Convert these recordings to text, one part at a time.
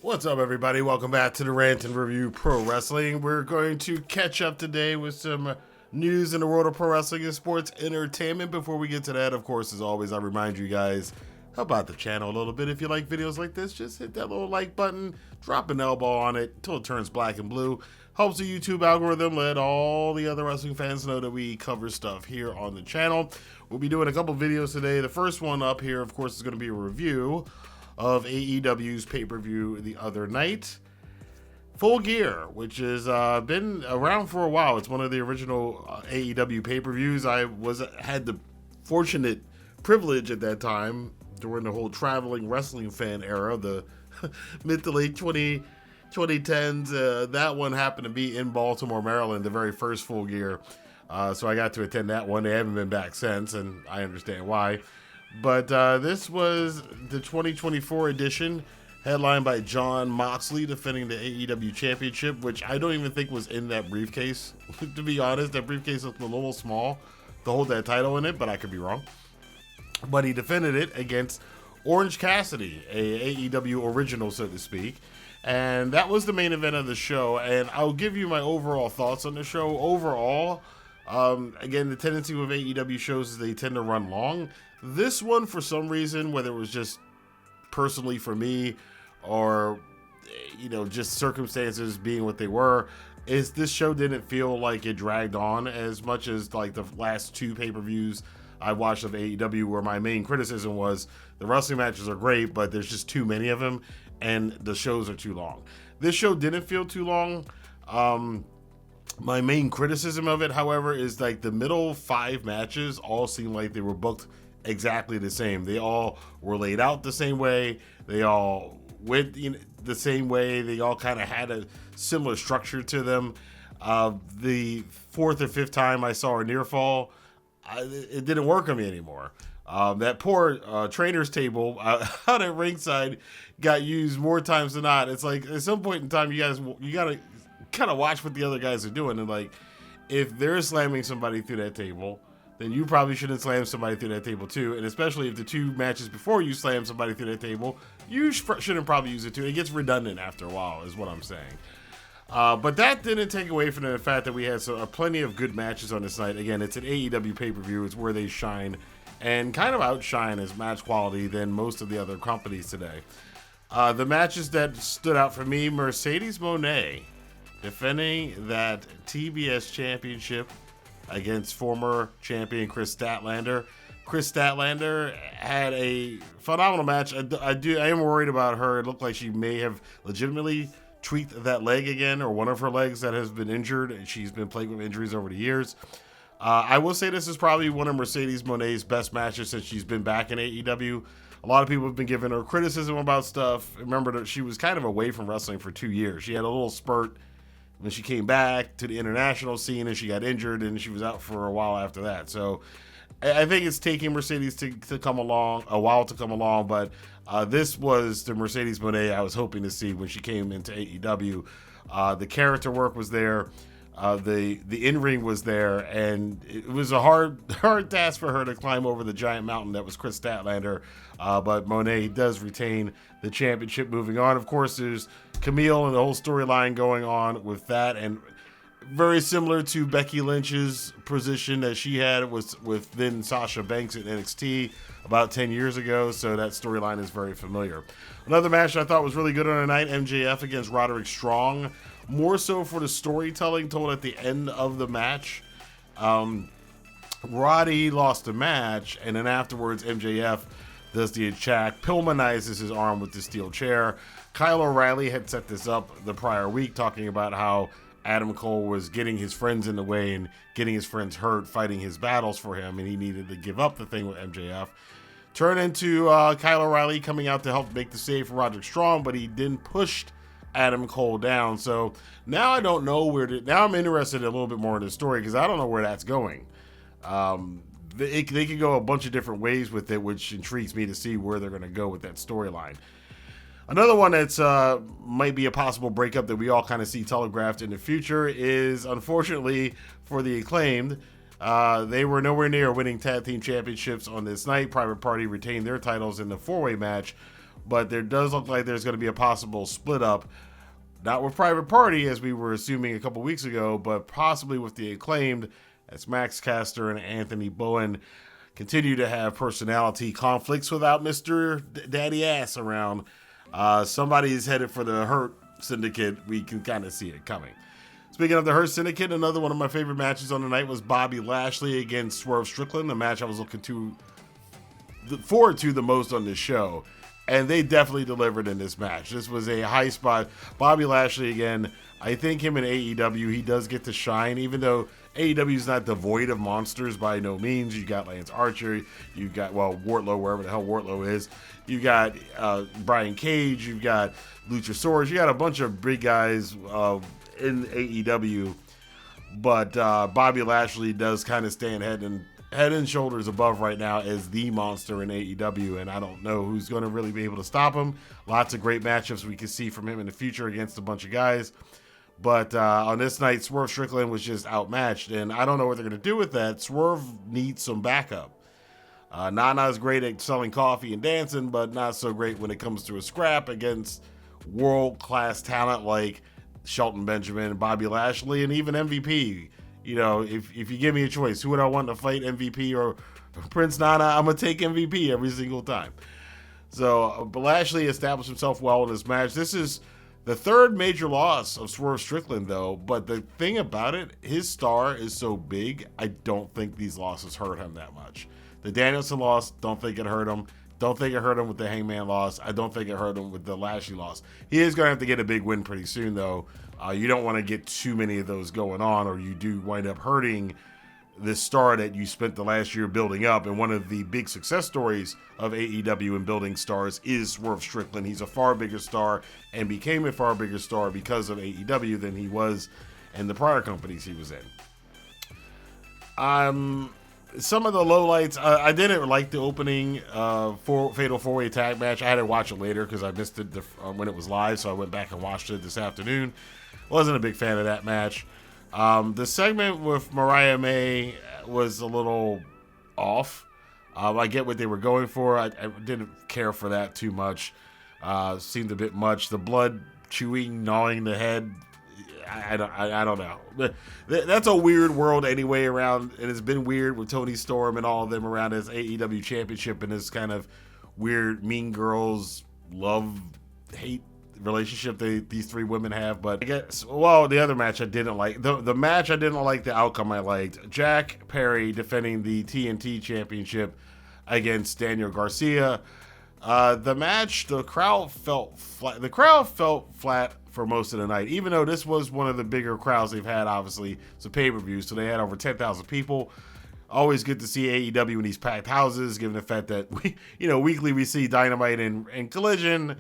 What's up, everybody? Welcome back to the Rantin Review Pro Wrestling. We're going to catch up today with some news in the world of pro wrestling and sports entertainment. Before we get to that, of course, as always, I remind you guys, help out the channel a little bit. If you like videos like this, just hit that little like button, drop an elbow on it until it turns black and blue. Helps the YouTube algorithm let all the other wrestling fans know that we cover stuff here on the channel. We'll be doing a couple videos today. The first one up here, of course, is going to be a review of AEW's pay-per-view the other night, Full Gear, which has been around for a while. It's one of the original AEW pay-per-views. I had the fortunate privilege at that time during the whole traveling wrestling fan era, the mid to late 2010s. That one happened to be in Baltimore, Maryland, the very first Full Gear. So I got to attend that one. They haven't been back since, and I understand why. But this was the 2024 edition, headlined by Jon Moxley defending the AEW Championship, which I don't even think was in that briefcase. To be honest, that briefcase looked a little small to hold that title in it, but I could be wrong. But he defended it against Orange Cassidy, a AEW original, so to speak. And that was the main event of the show, and I'll give you my overall thoughts on the show. Overall, again, the tendency with AEW shows is they tend to run long. This one, for some reason, whether it was just personally for me or, just circumstances being what they were, is this show didn't feel like it dragged on as much as like the last two pay-per-views I watched of AEW, where my main criticism was the wrestling matches are great, but there's just too many of them and the shows are too long. This show didn't feel too long. My main criticism of it, however, is like the middle 5 matches all seemed like they were booked exactly the same. They all were laid out the same way. They all went the same way. They all kind of had a similar structure to them. The 4th or 5th time I saw a near fall, it didn't work on me anymore. That poor trainer's table out at ringside got used more times than not. It's like at some point in time, you gotta kind of watch what the other guys are doing, and like if they're slamming somebody through that table, then you probably shouldn't slam somebody through that table too. And especially if the 2 matches before you slam somebody through that table, you shouldn't probably use it too. It gets redundant after a while, is what I'm saying. But that didn't take away from the fact that we had plenty of good matches on this night. Again, it's an AEW pay-per-view. It's where they shine and kind of outshine as match quality than most of the other companies today. The matches that stood out for me, Mercedes Mone defending that TBS championship against former champion Kris Statlander. Kris Statlander had a phenomenal match. I am worried about her. It looked like she may have legitimately tweaked that leg again, or one of her legs that has been injured, and she's been plagued with injuries over the years. I will say this is probably one of Mercedes Moné's best matches since she's been back in AEW. A lot of people have been giving her criticism about stuff. Remember that she was kind of away from wrestling for 2 years. She had a little spurt when she came back to the international scene, and she got injured, and she was out for a while after that. So I think it's taking Mercedes to come along, a while to come along, but this was the Mercedes Moné I was hoping to see when she came into AEW. The character work was there. The in-ring was there, and it was a hard task for her to climb over the giant mountain that was Kris Statlander, but Moné does retain the championship. Moving on, of course, there's Camille and the whole storyline going on with that, and very similar to Becky Lynch's position that she had was with then Sasha Banks at NXT about 10 years ago, so that storyline is very familiar. Another match I thought was really good on the night, MJF against Roderick Strong, more so for the storytelling told at the end of the match. Roddy lost the match, and then afterwards MJF does the attack, Pillmanizes his arm with the steel chair. Kyle O'Reilly had set this up the prior week, talking about how Adam Cole was getting his friends in the way and getting his friends hurt, fighting his battles for him, and he needed to give up the thing with MJF. Turn into Kyle O'Reilly coming out to help make the save for Roderick Strong, but he then pushed Adam Cole down. So now I don't know now I'm interested a little bit more in the story because I don't know where that's going. They could go a bunch of different ways with it, which intrigues me to see where they're going to go with that storyline. Another one that's might be a possible breakup that we all kind of see telegraphed in the future is, unfortunately for the Acclaimed, they were nowhere near winning tag team championships on this night. Private Party retained their titles in the 4-way match, but there does look like there's going to be a possible split up, not with Private Party as we were assuming a couple weeks ago, but possibly with the Acclaimed, as Max Caster and Anthony Bowen continue to have personality conflicts without Mr. Daddy Ass around. Somebody's headed for the Hurt Syndicate. We can kind of see it coming. Speaking of the Hurt Syndicate, another one of my favorite matches on the night was Bobby Lashley against Swerve Strickland, the match I was looking forward to the most on this show. And they definitely delivered in this match. This was a high spot. Bobby Lashley, again, I think him in AEW, he does get to shine, even though AEW is not devoid of monsters by no means. You got Lance Archer, you got, Wardlow, wherever the hell Wardlow is. You got Brian Cage, you've got Luchasaurus. You got a bunch of big guys in AEW. But Bobby Lashley does kind of stand head and shoulders above right now as the monster in AEW, and I don't know who's going to really be able to stop him. Lots of great matchups we can see from him in the future against a bunch of guys. But on this night, Swerve Strickland was just outmatched, and I don't know what they're going to do with that. Swerve needs some backup. Nana's great at selling coffee and dancing, but not so great when it comes to a scrap against world-class talent like Shelton Benjamin, Bobby Lashley, and even MVP. You know, if you give me a choice, who would I want to fight, MVP or Prince Nana? I'm going to take MVP every single time. So Lashley established himself well in this match. This is the third major loss of Swerve Strickland, though. But the thing about it, his star is so big, I don't think these losses hurt him that much. The Danielson loss, don't think it hurt him. Don't think it hurt him with the Hangman loss. I don't think it hurt him with the Lashley loss. He is going to have to get a big win pretty soon, though. You don't want to get too many of those going on, or you do wind up hurting this star that you spent the last year building up. And one of the big success stories of AEW in building stars is Swerve Strickland. He's a far bigger star and became a far bigger star because of AEW than he was in the prior companies he was in. Some of the lowlights, I didn't like the opening Fatal 4-Way Tag match. I had to watch it later because I missed it when it was live, so I went back and watched it this afternoon. Wasn't a big fan of that match. The segment with Mariah May was a little off. I get what they were going for. I didn't care for that too much. Seemed a bit much. The blood chewing, gnawing the head. I don't know. That's a weird world anyway around, and it's been weird with Tony Storm and all of them around his AEW Championship and this kind of weird Mean Girls love-hate relationship these three women have. But I guess, the other match I didn't like. The match I didn't like, the outcome I liked. Jack Perry defending the TNT Championship against Daniel Garcia. The match, the crowd felt flat. The crowd felt flat for most of the night, even though this was one of the bigger crowds they've had. Obviously, it's a pay-per-view, so they had over 10,000 people. Always good to see AEW in these packed houses, given the fact that weekly we see Dynamite and Collision.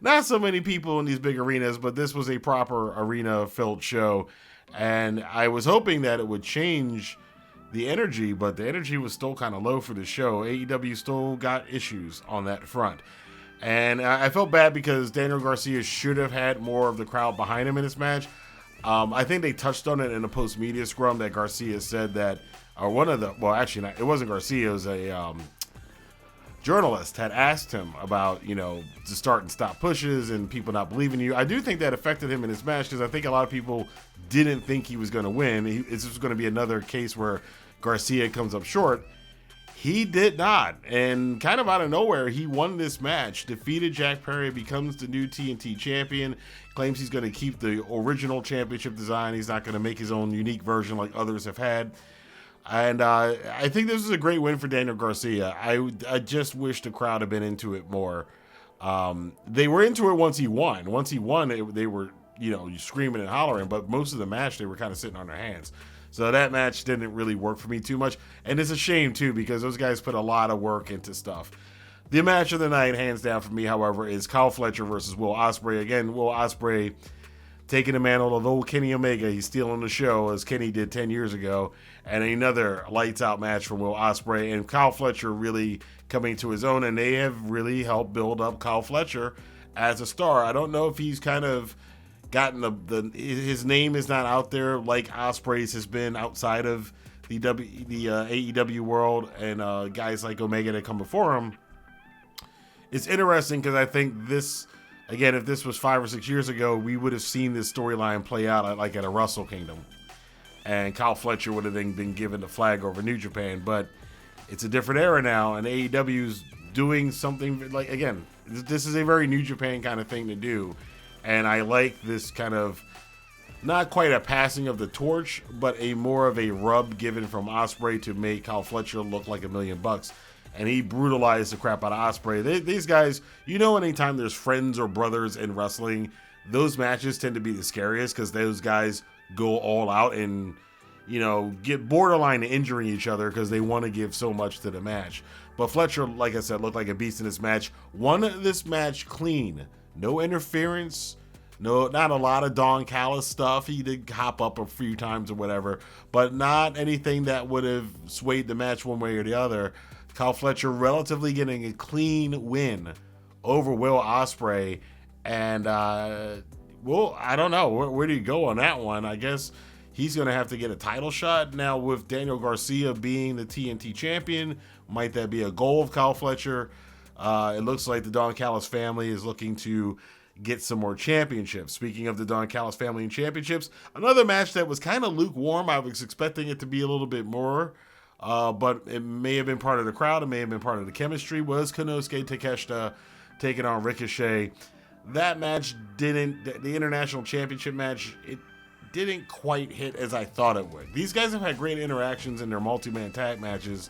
Not so many people in these big arenas, but this was a proper arena-filled show, and I was hoping that it would change the energy, but the energy was still kind of low for the show. AEW still got issues on that front. And I felt bad because Daniel Garcia should have had more of the crowd behind him in this match. I think they touched on it in the post-media scrum that Garcia said that, or one of the, well, actually, not, it wasn't Garcia, it was a journalist had asked him about, to start and stop pushes and people not believing you. I do think that affected him in his match because I think a lot of people didn't think he was going to win. This was going to be another case where Garcia comes up short. He did not, and kind of out of nowhere, he won this match, defeated Jack Perry, becomes the new TNT champion, claims he's going to keep the original championship design. He's not going to make his own unique version like others have had. And I think this is a great win for Daniel Garcia. I just wish the crowd had been into it more. They were into it once he won. Once he won, they were, screaming and hollering, but most of the match, they were kind of sitting on their hands. So that match didn't really work for me too much. And it's a shame, too, because those guys put a lot of work into stuff. The match of the night, hands down for me, however, is Kyle Fletcher versus Will Ospreay. Again, Will Ospreay taking the mantle of old Kenny Omega. He's stealing the show, as Kenny did 10 years ago. And another lights-out match from Will Ospreay. And Kyle Fletcher really coming to his own. And they have really helped build up Kyle Fletcher as a star. I don't know if he's kind of gotten his name is not out there like Ospreay's has been outside of the AEW world and guys like Omega that come before him it's interesting because I think this, again, if this was 5 or 6 years ago, we would have seen this storyline play out at a Wrestle Kingdom. And Kyle Fletcher would have then been given the flag over New Japan. But it's a different era now, and AEW's doing something like, again, this is a very New Japan kind of thing to do. And I like this kind of, not quite a passing of the torch, but a more of a rub given from Ospreay to make Kyle Fletcher look like $1 million. And he brutalized the crap out of Ospreay. These guys, anytime there's friends or brothers in wrestling, those matches tend to be the scariest because those guys go all out and, get borderline injuring each other because they want to give so much to the match. But Fletcher, like I said, looked like a beast in this match. Won this match clean. No interference. No, not a lot of Don Callis stuff. He did hop up a few times or whatever, but not anything that would have swayed the match one way or the other. Kyle Fletcher relatively getting a clean win over Will Ospreay. And, I don't know. Where do you go on that one? I guess he's going to have to get a title shot. Now, with Daniel Garcia being the TNT champion, might that be a goal of Kyle Fletcher? It looks like the Don Callis family is looking to get some more championships. Speaking of the Don Callis family and championships, another match that was kind of lukewarm. I was expecting it to be a little bit more, but it may have been part of the crowd. It may have been part of the chemistry, was Kenosuke Takeshita taking on Ricochet. That match the International Championship match, it didn't quite hit as I thought it would. These guys have had great interactions in their multi-man tag matches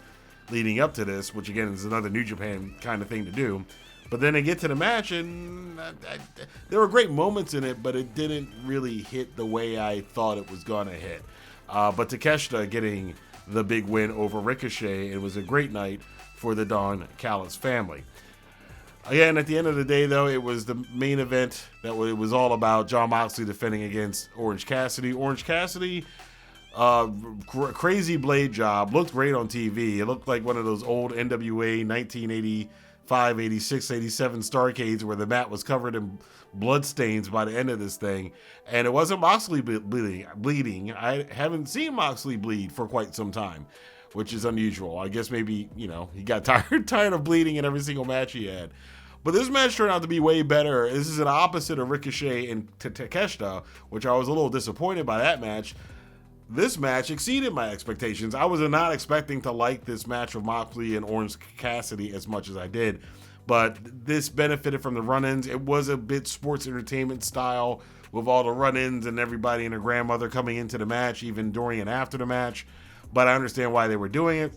leading up to this, which again is another New Japan kind of thing to do. But then they get to the match, and there were great moments in it, but it didn't really hit the way I thought it was going to hit. But Takeshita getting the big win over Ricochet, it was a great night for the Don Callis family. Again, at the end of the day, though, it was the main event that it was all about. Jon Moxley defending against Orange Cassidy. Orange Cassidy, crazy blade job. Looked great on TV. It looked like one of those old NWA 1985, 86, 87 Starcades where the mat was covered in blood stains by the end of this thing. And it wasn't Moxley bleeding. I haven't seen Moxley bleed for quite some time, which is unusual. I guess maybe, he got tired of bleeding in every single match he had. But this match turned out to be way better. This is an opposite of Ricochet and Takeshita, which I was a little disappointed by that match. This match exceeded my expectations. I was not expecting to like this match of Moxley and Orange Cassidy as much as I did. But this benefited from the run-ins. It was a bit sports entertainment style with all the run-ins and everybody and their grandmother coming into the match, even during and after the match. But I understand why they were doing it.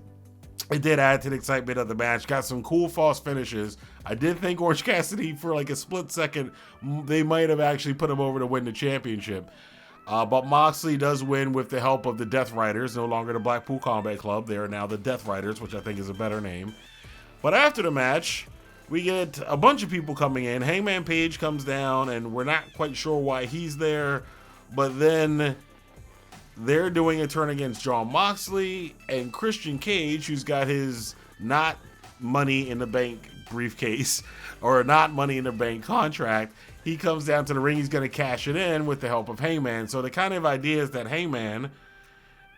It did add to the excitement of the match. Got some cool false finishes. I did think Orange Cassidy, for like a split second, they might have actually put him over to win the championship. But Moxley does win with the help of the Deathriders, no longer the Blackpool Combat Club. They are now the Deathriders, which I think is a better name. But after the match, we get a bunch of people coming in. Hangman Page comes down, and we're not quite sure why he's there. But then they're doing a turn against Jon Moxley and Christian Cage, who's got his not money in the bank briefcase or not money in the bank contract. He comes down to the ring. He's going to cash it in with the help of Hangman. So the kind of idea is that Hangman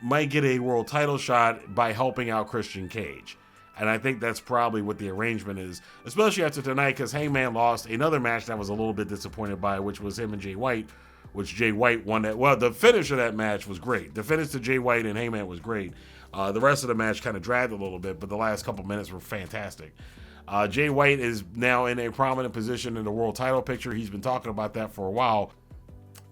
might get a world title shot by helping out Christian Cage. And I think that's probably what the arrangement is, especially after tonight, because Hangman lost another match that I was a little bit disappointed by, which was him and Jay White, which Jay White won that. Well, the finish of that match was great. The finish to Jay White and Hangman was great. The rest of the match kind of dragged a little bit, but the last couple minutes were fantastic. Jay White is now in a prominent position in the world title picture. He's been talking about that for a while.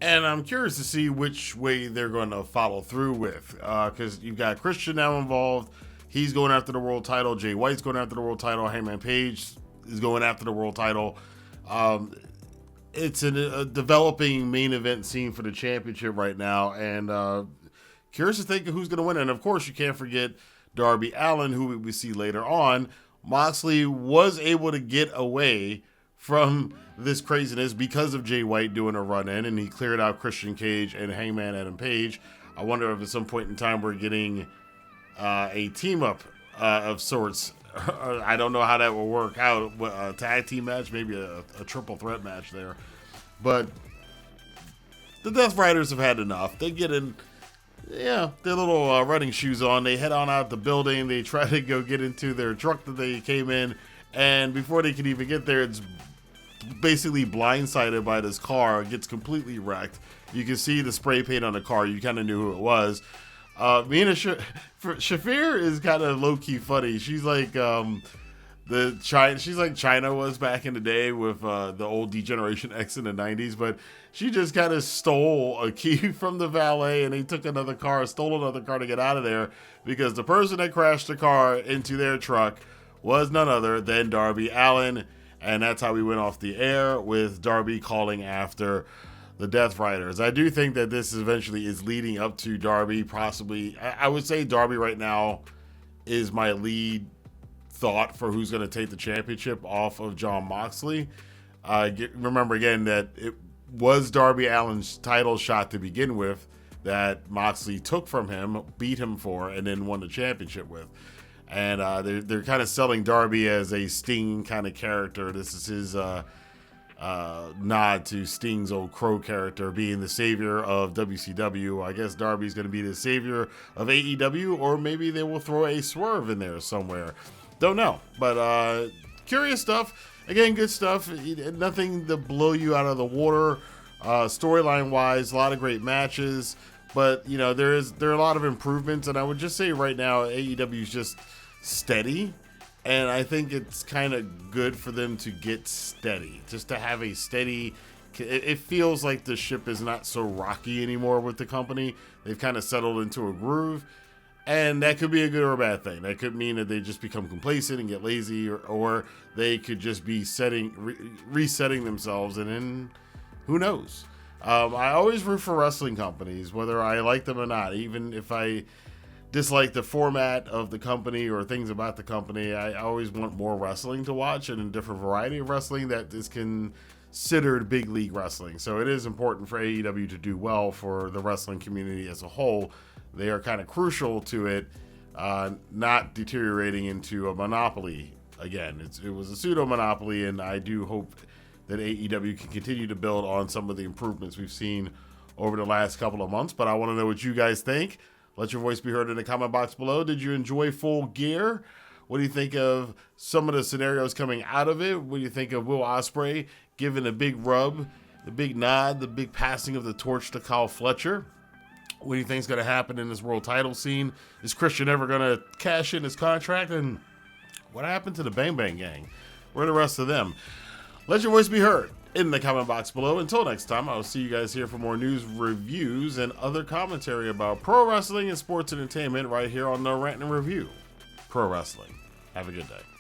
And I'm curious to see which way they're going to follow through with. Because you've got Christian now involved. He's going after the world title. Jay White's going after the world title. Hangman Page is going after the world title. It's a developing main event scene for the championship right now. And curious to think of who's going to win. And, of course, you can't forget Darby Allin, who we see later on. Moxley was able to get away from this craziness because of Jay White doing a run-in, and he cleared out Christian Cage and Hangman Adam Page. I wonder if at some point in time we're getting a team-up of sorts. I don't know how that will work out. A tag team match, maybe a triple threat match there. But the Deathriders have had enough. They get in, their little running shoes on. They head on out the building. They try to go get into their truck that they came in, And before they can even get there, it's basically blindsided by this car. It gets completely wrecked. You can see the spray paint on the car. You kind of knew who it was. Mina Shafir is kind of low-key funny. She's like she's like China was back in the day with the old D-Generation X in the 90s, but she just kind of stole a key from the valet, and they took stole another car to get out of there, because the person that crashed the car into their truck was none other than Darby Allin. And that's how we went off the air, with Darby calling after the Deathriders. I do think that this eventually is leading up to Darby, possibly. I would say Darby right now is my lead thought for who's going to take the championship off of Jon Moxley. Remember again that it was Darby Allin's title shot to begin with that Moxley took from him, beat him for, and then won the championship with. And they're kind of selling Darby as a Sting kind of character. This is his nod to Sting's old Crow character being the savior of WCW. I guess Darby's going to be the savior of AEW, or maybe they will throw a Swerve in there somewhere. Don't know. But curious stuff. Again, good stuff. Nothing to blow you out of the water. Storyline-wise, a lot of great matches. But, you know, there are a lot of improvements. And I would just say right now, AEW is just steady, and I think it's kind of good for them to get steady, just to have a steady. It feels like the ship is not so rocky anymore with the company. They've kind of settled into a groove, and that could be a good or a bad thing. That could mean that they just become complacent and get lazy, or they could just be resetting themselves, and then who knows. I always root for wrestling companies, whether I like them or not, even if I dislike the format of the company or things about the company. I always want more wrestling to watch, and a different variety of wrestling that is considered big league wrestling. So it is important for AEW to do well for the wrestling community as a whole. They are kind of crucial to it, not deteriorating into a monopoly again. It was a pseudo monopoly, and I do hope that AEW can continue to build on some of the improvements we've seen over the last couple of months. But I want to know what you guys think. Let your voice be heard in the comment box below. Did you enjoy Full Gear? What do you think of some of the scenarios coming out of it? What do you think of Will Ospreay giving a big rub, the big nod, the big passing of the torch to Kyle Fletcher? What do you think is going to happen in this world title scene? Is Christian ever going to cash in his contract? And what happened to the Bang Bang Gang? Where are the rest of them? Let your voice be heard in the comment box below. Until next time, I will see you guys here for more news, reviews, and other commentary about pro wrestling and sports entertainment right here on the Rantin' Review Pro Wrestling. Have a good day.